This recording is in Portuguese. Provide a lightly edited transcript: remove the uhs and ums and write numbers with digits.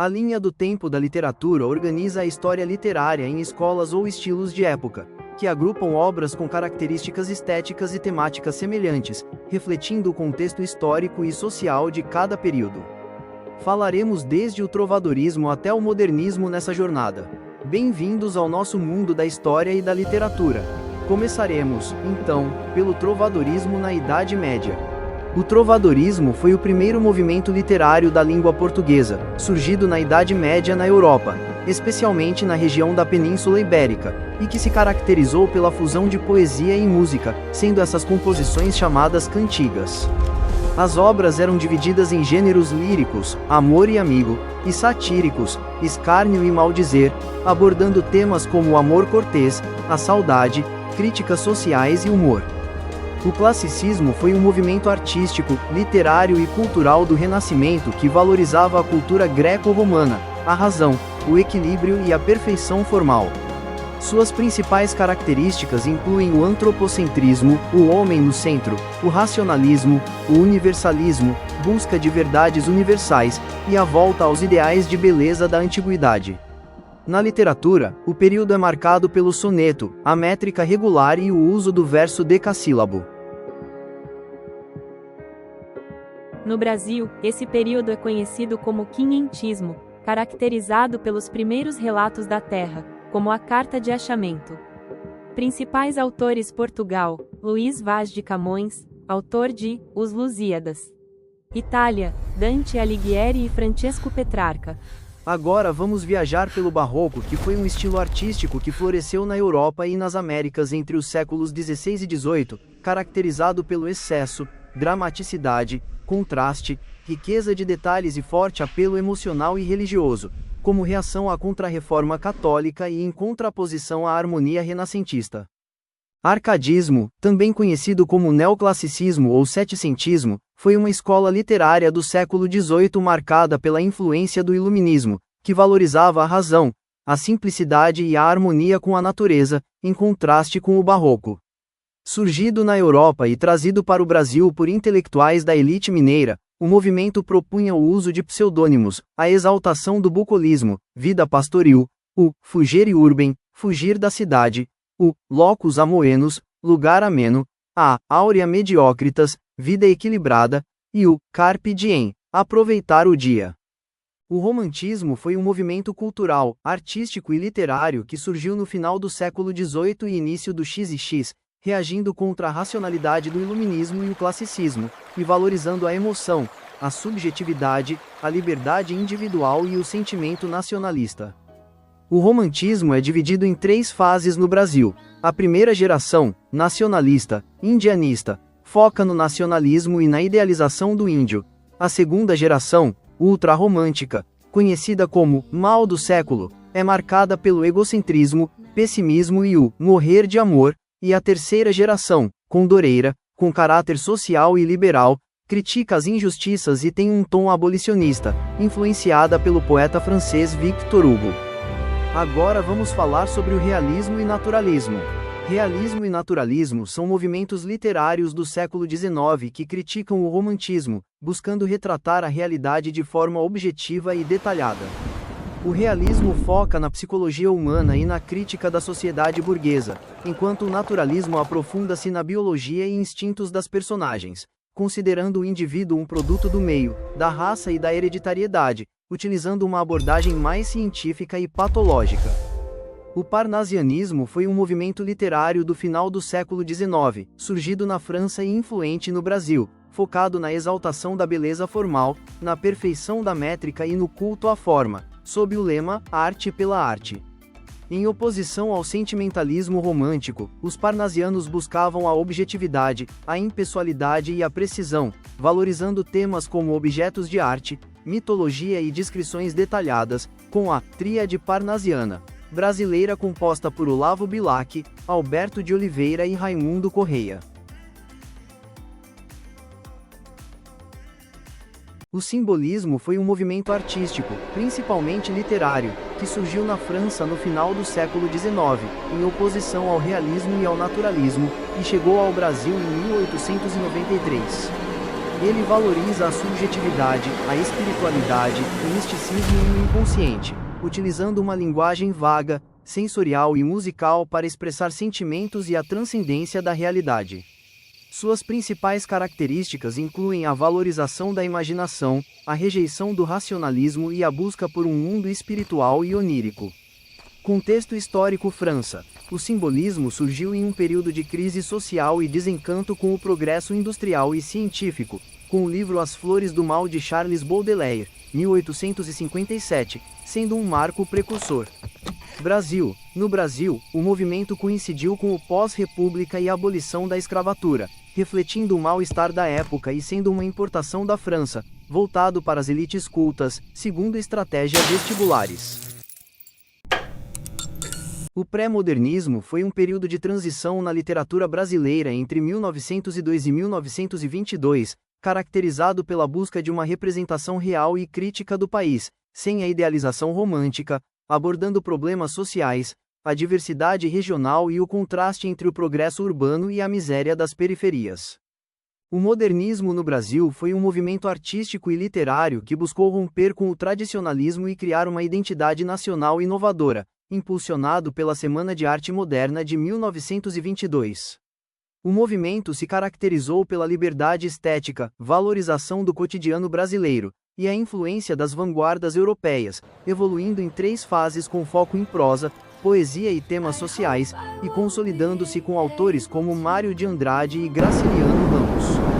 A linha do tempo da literatura organiza a história literária em escolas ou estilos de época, que agrupam obras com características estéticas e temáticas semelhantes, refletindo o contexto histórico e social de cada período. Falaremos desde o trovadorismo até o modernismo nessa jornada. Bem-vindos ao nosso mundo da história e da literatura. Começaremos, então, pelo trovadorismo na Idade Média. O trovadorismo foi o primeiro movimento literário da língua portuguesa, surgido na Idade Média na Europa, especialmente na região da Península Ibérica, e que se caracterizou pela fusão de poesia e música, sendo essas composições chamadas cantigas. As obras eram divididas em gêneros líricos, amor e amigo, e satíricos, escárnio e maldizer, abordando temas como o amor cortês, a saudade, críticas sociais e humor. O classicismo foi um movimento artístico, literário e cultural do Renascimento que valorizava a cultura greco-romana, a razão, o equilíbrio e a perfeição formal. Suas principais características incluem o antropocentrismo, o homem no centro, o racionalismo, o universalismo, busca de verdades universais, e a volta aos ideais de beleza da antiguidade. Na literatura, o período é marcado pelo soneto, a métrica regular e o uso do verso decassílabo. No Brasil, esse período é conhecido como quinhentismo, caracterizado pelos primeiros relatos da terra, como a Carta de Achamento. Principais autores: Portugal, Luís Vaz de Camões, autor de Os Lusíadas. Itália, Dante Alighieri e Francesco Petrarca. Agora vamos viajar pelo Barroco, que foi um estilo artístico que floresceu na Europa e nas Américas entre os séculos XVI e XVIII, caracterizado pelo excesso, dramaticidade, contraste, riqueza de detalhes e forte apelo emocional e religioso, como reação à Contra-Reforma Católica e em contraposição à harmonia renascentista. Arcadismo, também conhecido como neoclassicismo ou setecentismo, foi uma escola literária do século XVIII marcada pela influência do Iluminismo, que valorizava a razão, a simplicidade e a harmonia com a natureza, em contraste com o Barroco. Surgido na Europa e trazido para o Brasil por intelectuais da elite mineira, o movimento propunha o uso de pseudônimos, a exaltação do bucolismo, vida pastoril, o fugere urbem, fugir da cidade, o locus amoenus, lugar ameno, a aurea mediocritas, vida equilibrada, e o carpe diem, aproveitar o dia. O romantismo foi um movimento cultural, artístico e literário que surgiu no final do século XVIII e início do XX, reagindo contra a racionalidade do iluminismo e o classicismo, e valorizando a emoção, a subjetividade, a liberdade individual e o sentimento nacionalista. O romantismo é dividido em 3 fases no Brasil. A primeira geração, nacionalista, indianista, foca no nacionalismo e na idealização do índio. A segunda geração, ultrarromântica, conhecida como mal do século, é marcada pelo egocentrismo, pessimismo e o morrer de amor. E a terceira geração, condoreira, com caráter social e liberal, critica as injustiças e tem um tom abolicionista, influenciada pelo poeta francês Victor Hugo. Agora vamos falar sobre o realismo e naturalismo. Realismo e naturalismo são movimentos literários do século XIX que criticam o romantismo, buscando retratar a realidade de forma objetiva e detalhada. O realismo foca na psicologia humana e na crítica da sociedade burguesa, enquanto o naturalismo aprofunda-se na biologia e instintos das personagens, considerando o indivíduo um produto do meio, da raça e da hereditariedade, utilizando uma abordagem mais científica e patológica. O parnasianismo foi um movimento literário do final do século XIX, surgido na França e influente no Brasil, focado na exaltação da beleza formal, na perfeição da métrica e no culto à forma, sob o lema Arte pela Arte. Em oposição ao sentimentalismo romântico, os parnasianos buscavam a objetividade, a impessoalidade e a precisão, valorizando temas como objetos de arte, mitologia e descrições detalhadas, com a Tríade Parnasiana brasileira composta por Olavo Bilac, Alberto de Oliveira e Raimundo Correia. O simbolismo foi um movimento artístico, principalmente literário, que surgiu na França no final do século XIX, em oposição ao realismo e ao naturalismo, e chegou ao Brasil em 1893. Ele valoriza a subjetividade, a espiritualidade, o misticismo e o inconsciente, utilizando uma linguagem vaga, sensorial e musical para expressar sentimentos e a transcendência da realidade. Suas principais características incluem a valorização da imaginação, a rejeição do racionalismo e a busca por um mundo espiritual e onírico. Contexto histórico: França. O simbolismo surgiu em um período de crise social e desencanto com o progresso industrial e científico, com o livro As Flores do Mal de Charles Baudelaire, 1857, sendo um marco precursor. Brasil. No Brasil, o movimento coincidiu com o pós-república e a abolição da escravatura, refletindo o mal-estar da época e sendo uma importação da França, voltado para as elites cultas, segundo estratégia vestibulares. O pré-modernismo foi um período de transição na literatura brasileira entre 1902 e 1922, caracterizado pela busca de uma representação real e crítica do país, sem a idealização romântica, abordando problemas sociais, a diversidade regional e o contraste entre o progresso urbano e a miséria das periferias. O modernismo no Brasil foi um movimento artístico e literário que buscou romper com o tradicionalismo e criar uma identidade nacional inovadora, impulsionado pela Semana de Arte Moderna de 1922. O movimento se caracterizou pela liberdade estética, valorização do cotidiano brasileiro, e a influência das vanguardas europeias, evoluindo em 3 fases com foco em prosa, poesia e temas sociais, e consolidando-se com autores como Mário de Andrade e Graciliano Ramos.